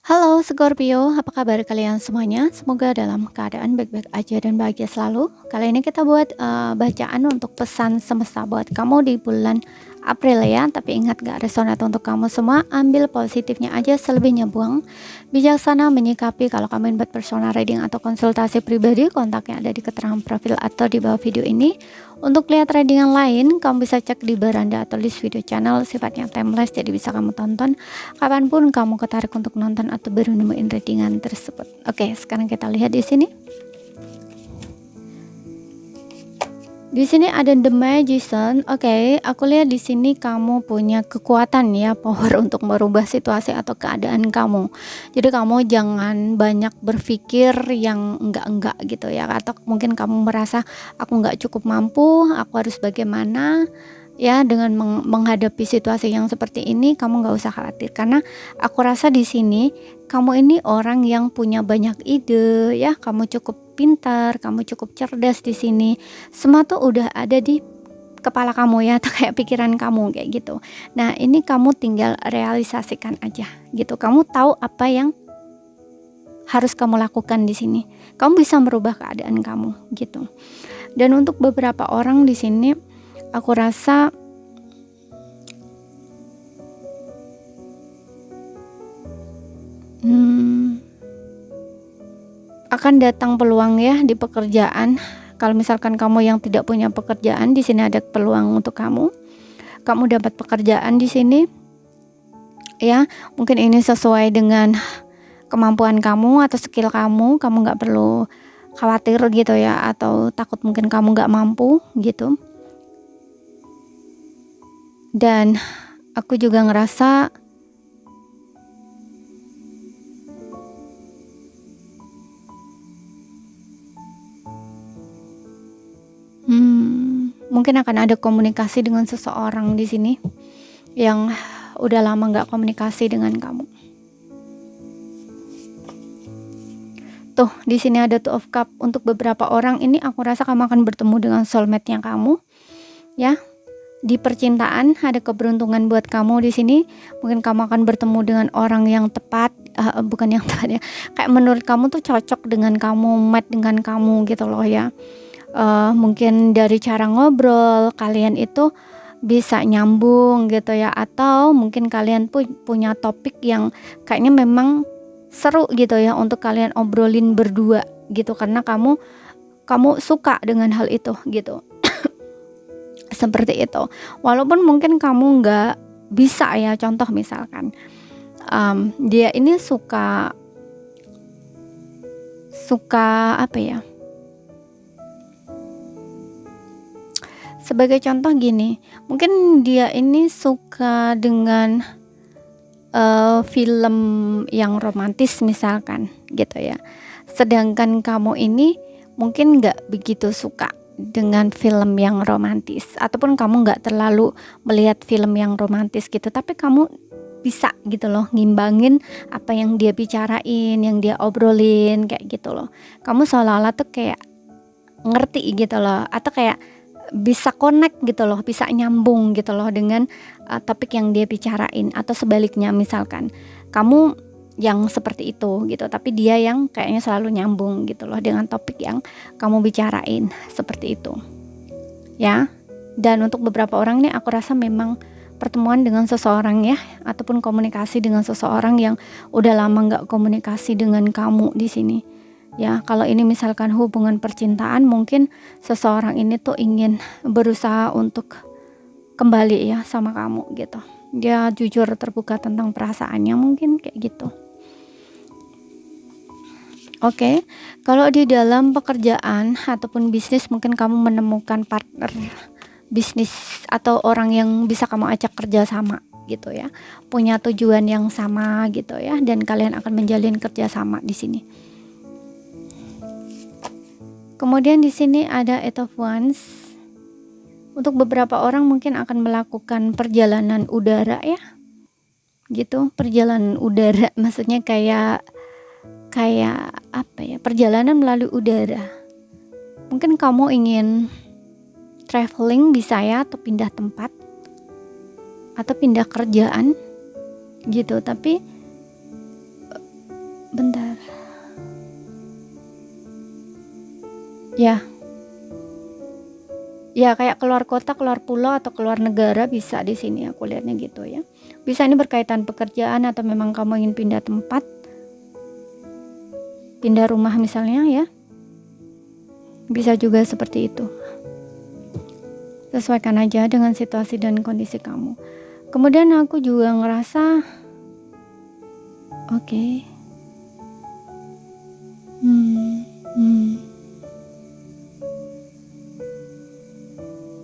Halo Scorpio, apa kabar kalian semuanya? Semoga dalam keadaan baik-baik aja dan bahagia selalu. Kali ini kita buat bacaan untuk pesan semesta buat kamu di bulan April ya. Tapi ingat gak resonate untuk kamu semua, ambil positifnya aja, selebihnya buang. Bijaksana menyikapi. Kalau kamu buat personal reading atau konsultasi pribadi, kontaknya ada di keterangan profil atau di bawah video ini. Untuk lihat reading yang lain, kamu bisa cek di beranda atau list video channel, sifatnya timeless, jadi bisa kamu tonton kapanpun kamu ketarik untuk nonton atau baru nemuin readingan tersebut. Oke, sekarang kita lihat di sini. Di sini ada The Magician. Oke, aku lihat di sini kamu punya kekuatan ya, power untuk merubah situasi atau keadaan kamu. Jadi kamu jangan banyak berpikir yang enggak gitu ya, atau mungkin kamu merasa aku enggak cukup mampu, aku harus bagaimana ya. Dengan menghadapi situasi yang seperti ini, kamu nggak usah khawatir, karena aku rasa di sini kamu ini orang yang punya banyak ide ya, kamu cukup pintar, kamu cukup cerdas di sini. Semua tuh udah ada di kepala kamu ya, atau kayak pikiran kamu kayak gitu. Nah, ini kamu tinggal realisasikan aja gitu. Kamu tahu apa yang harus kamu lakukan di sini. Kamu bisa merubah keadaan kamu gitu. Dan untuk beberapa orang di sini, aku rasa akan datang peluang ya di pekerjaan. Kalau misalkan kamu yang tidak punya pekerjaan, di sini ada peluang untuk kamu. Kamu dapat pekerjaan di sini. Ya, mungkin ini sesuai dengan kemampuan kamu atau skill kamu. Kamu nggak perlu khawatir gitu ya, atau takut mungkin kamu nggak mampu gitu. Dan aku juga ngerasa mungkin akan ada komunikasi dengan seseorang di sini yang udah lama nggak komunikasi dengan kamu. Tuh, di sini ada Two of Cup. Untuk beberapa orang ini aku rasa kamu akan bertemu dengan soulmate-nya kamu. Ya. Di percintaan ada keberuntungan buat kamu di sini. Mungkin kamu akan bertemu dengan orang yang tepat, bukan yang tepat ya. Kayak menurut kamu tuh cocok dengan kamu, match dengan kamu gitu loh ya. Mungkin dari cara ngobrol kalian itu bisa nyambung gitu ya, atau mungkin kalian pun punya topik yang kayaknya memang seru gitu ya untuk kalian obrolin berdua gitu, karena kamu suka dengan hal itu gitu. Seperti itu. Walaupun mungkin kamu nggak bisa ya, contoh misalkan dia ini suka apa ya, sebagai contoh gini, mungkin dia ini suka dengan film yang romantis misalkan gitu ya, sedangkan kamu ini mungkin nggak begitu suka dengan film yang romantis, ataupun kamu nggak terlalu melihat film yang romantis gitu, tapi kamu bisa gitu loh ngimbangin apa yang dia bicarain, yang dia obrolin kayak gitu loh. Kamu seolah-olah tuh kayak ngerti gitu loh, atau kayak bisa connect gitu loh, bisa nyambung gitu loh dengan topik yang dia bicarain, atau sebaliknya misalkan kamu yang seperti itu gitu, tapi dia yang kayaknya selalu nyambung gitu loh dengan topik yang kamu bicarain, seperti itu ya. Dan untuk beberapa orang nih aku rasa memang pertemuan dengan seseorang ya, ataupun komunikasi dengan seseorang yang udah lama nggak komunikasi dengan kamu di sini ya. Kalau ini misalkan hubungan percintaan, mungkin seseorang ini tuh ingin berusaha untuk kembali ya sama kamu gitu. Dia jujur terbuka tentang perasaannya, mungkin kayak gitu. Oke, kalau di dalam pekerjaan ataupun bisnis, mungkin kamu menemukan partner bisnis atau orang yang bisa kamu ajak kerja sama gitu ya, punya tujuan yang sama gitu ya, dan kalian akan menjalin kerja sama di sini. Kemudian di sini ada Eight of Wands. Untuk beberapa orang mungkin akan melakukan perjalanan udara ya, gitu. Perjalanan udara, maksudnya kayak apa ya? Perjalanan melalui udara. Mungkin kamu ingin traveling bisa ya, atau pindah tempat, atau pindah kerjaan gitu. Tapi bentar. Ya. Ya kayak keluar kota, keluar pulau atau keluar negara bisa di sini aku lihatnya gitu ya. Bisa ini berkaitan pekerjaan atau memang kamu ingin pindah tempat, pindah rumah misalnya ya. Bisa juga seperti itu. Sesuaikan aja dengan situasi dan kondisi kamu. Kemudian aku juga ngerasa oke.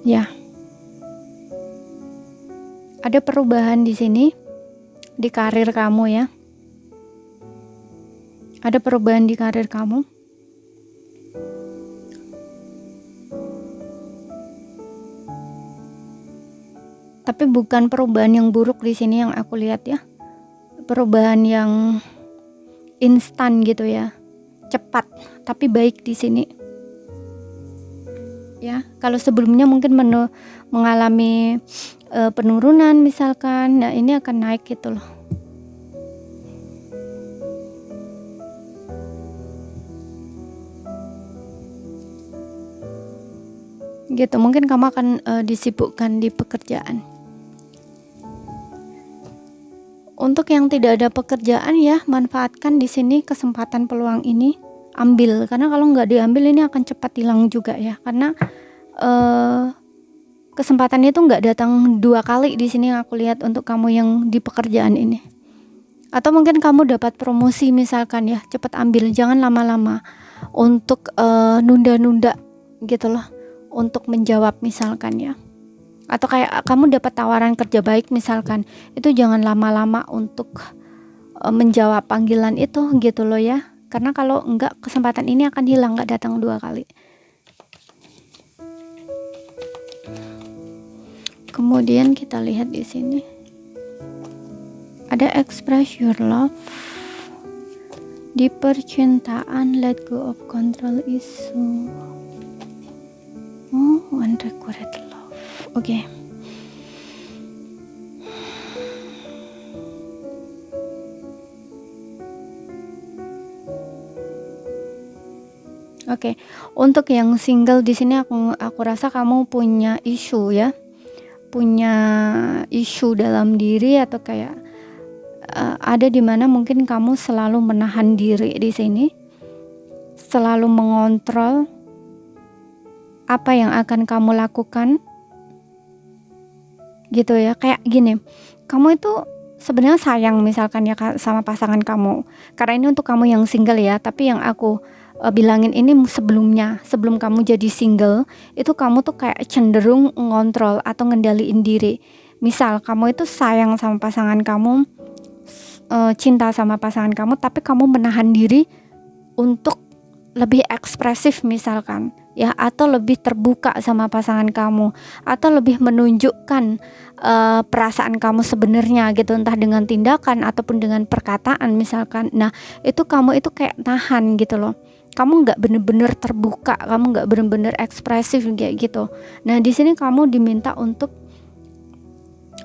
Ya. Ada perubahan di sini di karir kamu ya. Ada perubahan di karir kamu. Tapi bukan perubahan yang buruk di sini yang aku lihat ya. Perubahan yang instan gitu ya. Cepat, tapi baik di sini. Ya, kalau sebelumnya mungkin mengalami penurunan misalkan, nah ini akan naik gitu loh. Gitu, mungkin kamu akan disibukkan di pekerjaan. Untuk yang tidak ada pekerjaan ya, manfaatkan di sini kesempatan peluang ini, ambil, karena kalau nggak diambil ini akan cepat hilang juga ya, karena kesempatan itu nggak datang 2 kali di sini yang aku lihat untuk kamu yang di pekerjaan ini. Atau mungkin kamu dapat promosi misalkan ya, cepat ambil, jangan lama-lama untuk nunda-nunda gitu loh, untuk menjawab misalkan ya. Atau kayak kamu dapat tawaran kerja baik misalkan, itu jangan lama-lama untuk menjawab panggilan itu gitu loh ya, karena kalau enggak kesempatan ini akan hilang, nggak datang 2 kali. Kemudian kita lihat di sini ada express your love di percintaan, let go of control issue. Unrequited love. Oke. Oke. Untuk yang single di sini aku rasa kamu punya isu ya. Punya isu dalam diri atau kayak ada di mana mungkin kamu selalu menahan diri di sini. Selalu mengontrol apa yang akan kamu lakukan. Gitu ya, kayak gini, kamu itu sebenarnya sayang misalkan ya sama pasangan kamu, karena ini untuk kamu yang single ya, tapi yang aku bilangin ini sebelum kamu jadi single, itu kamu tuh kayak cenderung ngontrol atau ngendaliin diri. Misal kamu itu sayang sama pasangan kamu, cinta sama pasangan kamu, tapi kamu menahan diri untuk lebih ekspresif misalkan ya, atau lebih terbuka sama pasangan kamu, atau lebih menunjukkan perasaan kamu sebenarnya gitu, entah dengan tindakan ataupun dengan perkataan misalkan. Nah itu kamu itu kayak nahan gitu loh, kamu nggak bener-bener terbuka, kamu nggak bener-bener ekspresif kayak gitu. Nah di sini kamu diminta untuk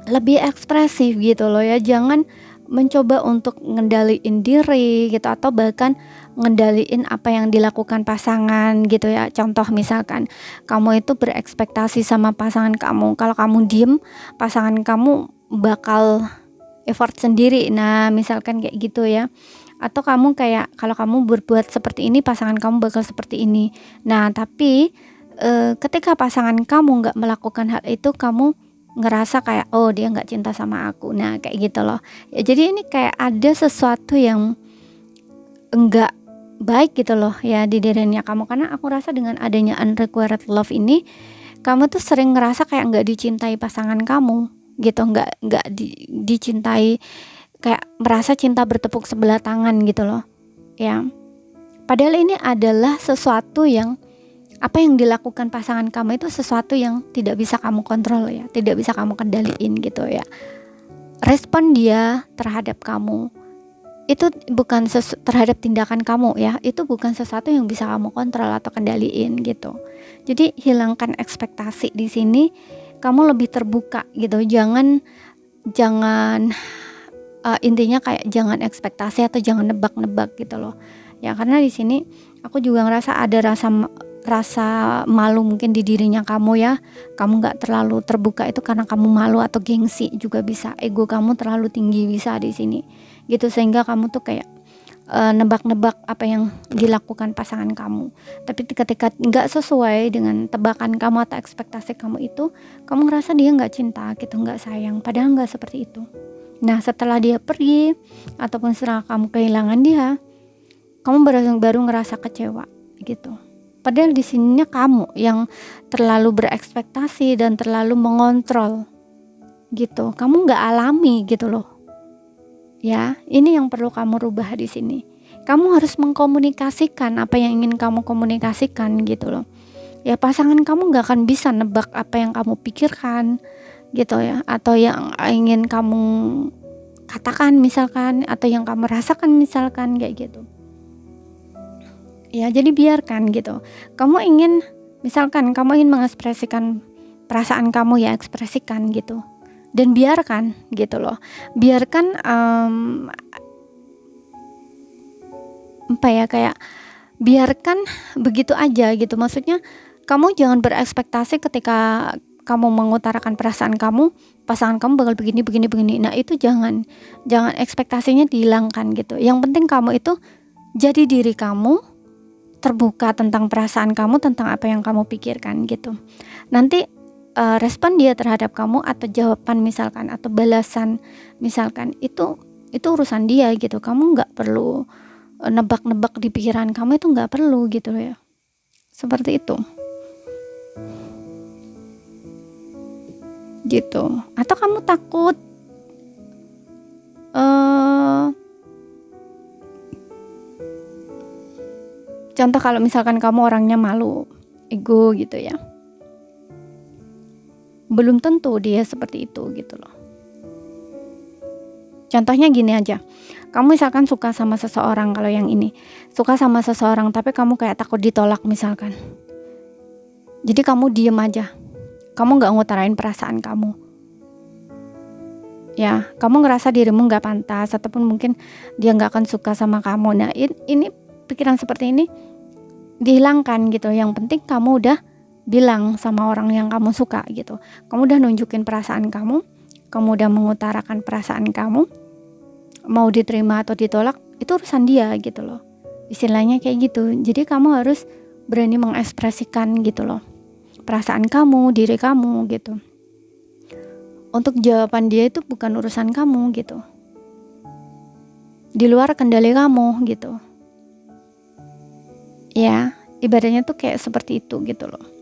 lebih ekspresif gitu loh ya, jangan mencoba untuk ngendaliin diri gitu, atau bahkan ngendaliin apa yang dilakukan pasangan gitu ya. Contoh misalkan kamu itu berekspektasi sama pasangan kamu, kalau kamu diem pasangan kamu bakal effort sendiri, nah misalkan kayak gitu ya. Atau kamu kayak kalau kamu berbuat seperti ini pasangan kamu bakal seperti ini. Nah tapi ketika pasangan kamu nggak melakukan hal itu, kamu ngerasa kayak oh dia nggak cinta sama aku, nah kayak gitu loh ya. Jadi ini kayak ada sesuatu yang enggak baik gitu loh ya di dirinya kamu, karena aku rasa dengan adanya unrequited love ini, kamu tuh sering ngerasa kayak nggak dicintai pasangan kamu gitu, nggak dicintai, kayak merasa cinta bertepuk sebelah tangan gitu loh ya. Padahal ini adalah sesuatu yang apa yang dilakukan pasangan kamu itu sesuatu yang tidak bisa kamu kontrol ya, tidak bisa kamu kendaliin gitu ya. Respon dia terhadap kamu itu bukan terhadap tindakan kamu ya, itu bukan sesuatu yang bisa kamu kontrol atau kendaliin gitu. Jadi hilangkan ekspektasi di sini, kamu lebih terbuka gitu. Jangan intinya kayak jangan ekspektasi atau jangan nebak-nebak gitu loh ya, karena di sini aku juga ngerasa ada rasa malu mungkin di dirinya kamu ya. Kamu nggak terlalu terbuka itu karena kamu malu atau gengsi, juga bisa ego kamu terlalu tinggi bisa di sini gitu, sehingga kamu tuh kayak nebak-nebak apa yang dilakukan pasangan kamu. Tapi ketika nggak sesuai dengan tebakan kamu atau ekspektasi kamu itu, kamu ngerasa dia nggak cinta gitu, nggak sayang, padahal nggak seperti itu. Nah setelah dia pergi ataupun setelah kamu kehilangan dia, kamu baru ngerasa kecewa gitu. Padahal di sininya kamu yang terlalu berekspektasi dan terlalu mengontrol gitu. Kamu nggak alami gitu loh. Ya, ini yang perlu kamu rubah di sini. Kamu harus mengkomunikasikan apa yang ingin kamu komunikasikan gitu loh. Ya pasangan kamu nggak akan bisa nebak apa yang kamu pikirkan gitu ya, atau yang ingin kamu katakan misalkan, atau yang kamu rasakan misalkan kayak gitu. Ya jadi biarkan gitu. Misalkan kamu ingin mengekspresikan perasaan kamu, ya ekspresikan gitu. Dan biarkan gitu loh, biarkan biarkan begitu aja gitu. Maksudnya kamu jangan berekspektasi ketika kamu mengutarakan perasaan kamu, pasangan kamu bakal begini. Nah itu jangan ekspektasinya dihilangkan gitu. Yang penting kamu itu jadi diri kamu, terbuka tentang perasaan kamu, tentang apa yang kamu pikirkan gitu. Nanti respon dia terhadap kamu atau jawaban misalkan atau balasan misalkan itu urusan dia gitu. Kamu nggak perlu nebak-nebak di pikiran kamu, itu nggak perlu gitu loh ya, seperti itu gitu. Atau kamu takut contoh kalau misalkan kamu orangnya malu, ego gitu ya, belum tentu dia seperti itu gitu loh. Contohnya gini aja, kamu misalkan suka sama seseorang, kalau yang ini suka sama seseorang tapi kamu kayak takut ditolak misalkan, jadi kamu diem aja, kamu gak ngutarain perasaan kamu ya, kamu ngerasa dirimu gak pantas, ataupun mungkin dia gak akan suka sama kamu. Nah ini pikiran seperti ini dihilangkan gitu. Yang penting kamu udah bilang sama orang yang kamu suka gitu, kamu udah nunjukin perasaan kamu udah mengutarakan perasaan kamu, mau diterima atau ditolak itu urusan dia gitu loh, istilahnya kayak gitu. Jadi kamu harus berani mengekspresikan gitu loh perasaan kamu, diri kamu gitu. Untuk jawaban dia itu bukan urusan kamu gitu, di luar kendali kamu gitu ya, ibaratnya tuh kayak seperti itu gitu loh.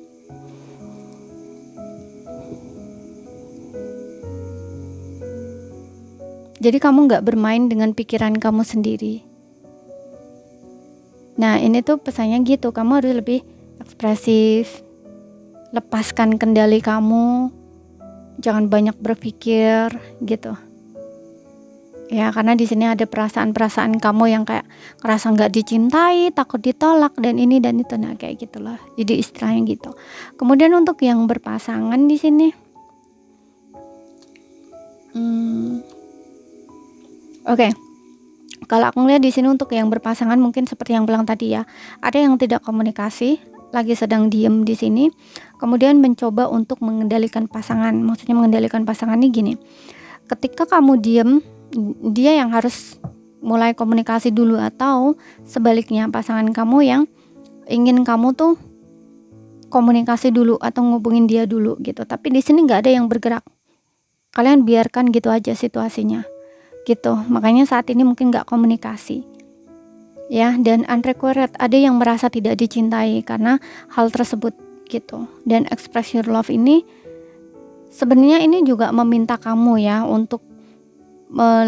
Jadi kamu gak bermain dengan pikiran kamu sendiri. Nah ini tuh pesannya gitu, kamu harus lebih ekspresif, lepaskan kendali kamu, jangan banyak berpikir gitu ya, karena di sini ada perasaan kamu yang kayak ngerasa nggak dicintai, takut ditolak, dan ini dan itu. Nah kayak gitulah, jadi istilahnya gitu. Kemudian untuk yang berpasangan di sini Oke. Kalau aku ngeliat di sini untuk yang berpasangan mungkin seperti yang bilang tadi ya, ada yang tidak komunikasi, lagi sedang diem di sini, kemudian mencoba untuk mengendalikan pasangan. Maksudnya mengendalikan pasangan ini gini, ketika kamu diem, dia yang harus mulai komunikasi dulu, atau sebaliknya pasangan kamu yang ingin kamu tuh komunikasi dulu atau ngubungin dia dulu gitu. Tapi di sini nggak ada yang bergerak, kalian biarkan gitu aja situasinya gitu. Makanya saat ini mungkin gak komunikasi ya, dan unrequited, ada yang merasa tidak dicintai karena hal tersebut gitu. Dan express your love ini sebenarnya ini juga meminta kamu ya untuk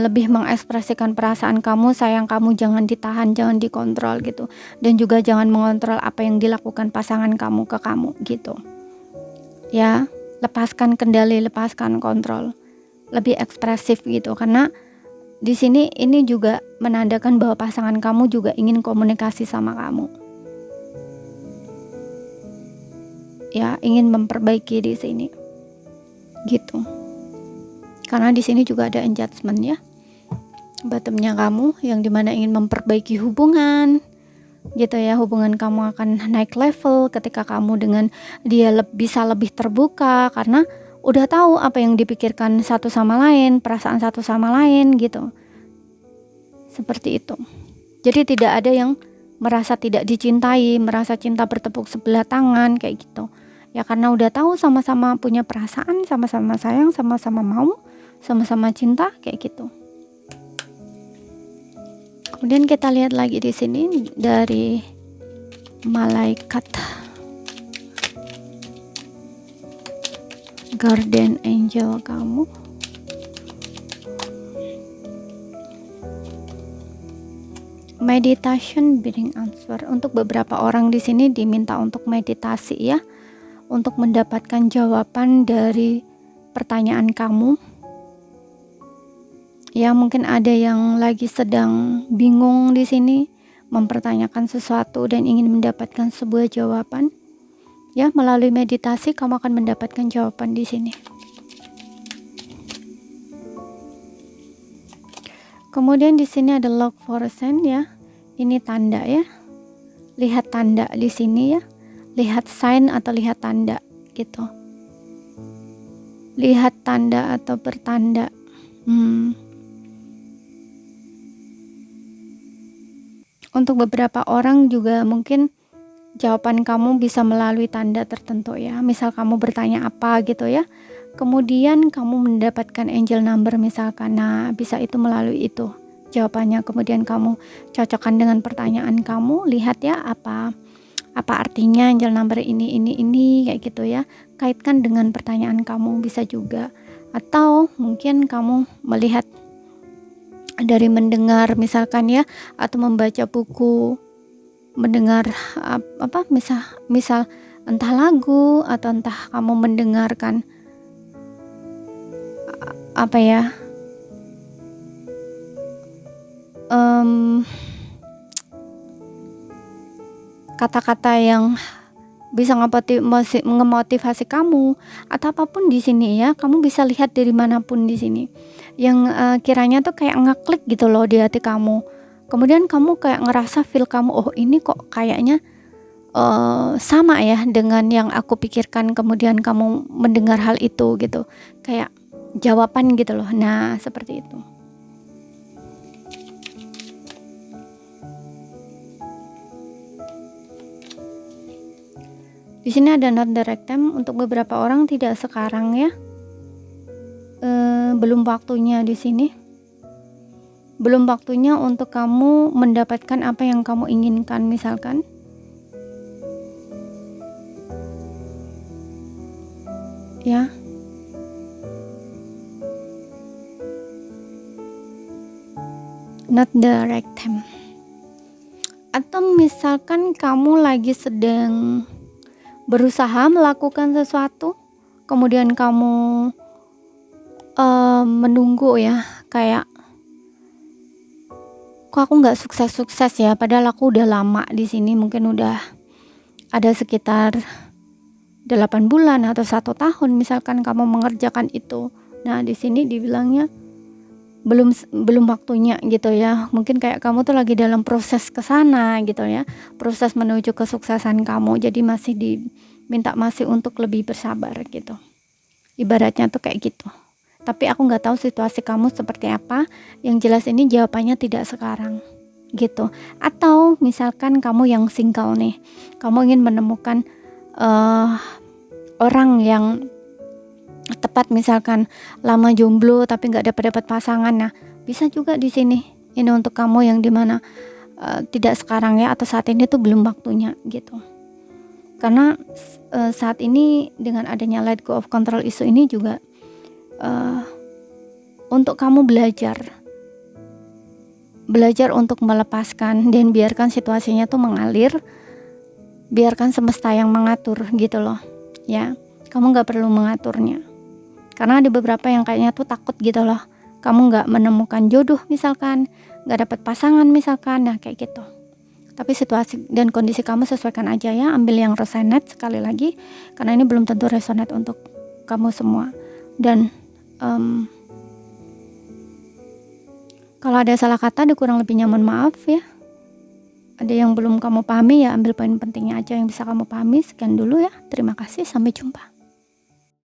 lebih mengekspresikan perasaan kamu, sayang kamu, jangan ditahan, jangan dikontrol gitu. Dan juga jangan mengontrol apa yang dilakukan pasangan kamu ke kamu gitu ya. Lepaskan kendali, lepaskan kontrol, lebih ekspresif gitu. Karena di sini ini juga menandakan bahwa pasangan kamu juga ingin komunikasi sama kamu ya, ingin memperbaiki di sini gitu. Karena di sini juga ada adjustment ya, bottomnya kamu yang dimana ingin memperbaiki hubungan gitu ya. Hubungan kamu akan naik level ketika kamu dengan dia bisa lebih terbuka karena udah tahu apa yang dipikirkan satu sama lain, perasaan satu sama lain gitu. Seperti itu. Jadi tidak ada yang merasa tidak dicintai, merasa cinta bertepuk sebelah tangan kayak gitu. Ya karena udah tahu sama-sama punya perasaan, sama-sama sayang, sama-sama mau, sama-sama cinta kayak gitu. Kemudian kita lihat lagi di sini dari malaikat guardian angel kamu. Meditation bring answer. Untuk beberapa orang di sini diminta untuk meditasi ya, untuk mendapatkan jawaban dari pertanyaan kamu. Ya, mungkin ada yang lagi sedang bingung di sini, mempertanyakan sesuatu dan ingin mendapatkan sebuah jawaban. Ya, melalui meditasi kamu akan mendapatkan jawaban di sini. Kemudian di sini ada look for a sign ya. Ini tanda ya. Lihat tanda di sini ya. Lihat sign atau lihat tanda gitu. Lihat tanda atau bertanda. Untuk beberapa orang juga mungkin jawaban kamu bisa melalui tanda tertentu ya. Misal kamu bertanya apa gitu ya. Kemudian kamu mendapatkan angel number misalkan. Nah, bisa itu melalui itu jawabannya. Kemudian kamu cocokkan dengan pertanyaan kamu, lihat ya apa artinya angel number ini kayak gitu ya. Kaitkan dengan pertanyaan kamu bisa juga. Atau mungkin kamu melihat dari mendengar misalkan ya, atau membaca buku, mendengar misal entah lagu atau entah kamu mendengarkan kata-kata yang bisa ngemotivasi kamu atau apapun di sini ya. Kamu bisa lihat dari manapun di sini yang kiranya tuh kayak ngeklik gitu loh di hati kamu. Kemudian kamu kayak ngerasa feel kamu, oh ini kok kayaknya sama ya dengan yang aku pikirkan. Kemudian kamu mendengar hal itu gitu, kayak jawaban gitu loh. Nah, seperti itu. Di sini ada not direct time. Untuk beberapa orang tidak sekarang ya. Belum waktunya di sini. Belum waktunya untuk kamu mendapatkan apa yang kamu inginkan misalkan. Ya. Not the right time. Atau misalkan kamu lagi sedang berusaha melakukan sesuatu, kemudian kamu menunggu ya, kayak kok aku nggak sukses ya, padahal aku udah lama di sini, mungkin udah ada sekitar 8 bulan atau 1 tahun misalkan kamu mengerjakan itu. Nah, di sini dibilangnya belum waktunya gitu ya. Mungkin kayak kamu tuh lagi dalam proses ke sana gitu ya. Proses menuju kesuksesan kamu. Jadi masih diminta untuk lebih bersabar gitu. Ibaratnya tuh kayak gitu. Tapi aku nggak tahu situasi kamu seperti apa. Yang jelas ini jawabannya tidak sekarang gitu. Atau misalkan kamu yang single nih, kamu ingin menemukan orang yang tepat, misalkan lama jomblo tapi nggak dapat pasangan. Nah, bisa juga di sini. Ini untuk kamu yang dimana tidak sekarang ya, atau saat ini tuh belum waktunya gitu. Karena saat ini dengan adanya let go of control isu ini juga untuk kamu belajar untuk melepaskan dan biarkan situasinya tuh mengalir, biarkan semesta yang mengatur gitu loh ya. Kamu nggak perlu mengaturnya, karena ada beberapa yang kayaknya tuh takut gitu loh, kamu nggak menemukan jodoh misalkan, nggak dapat pasangan misalkan. Nah, kayak gitu. Tapi situasi dan kondisi kamu sesuaikan aja ya, ambil yang resonate sekali lagi, karena ini belum tentu resonate untuk kamu semua. Dan Kalau ada salah kata, ada kurang lebihnya mohon maaf ya. Ada yang belum kamu pahami ya, ambil poin pentingnya aja yang bisa kamu pahami. Sekian dulu ya. Terima kasih, sampai jumpa.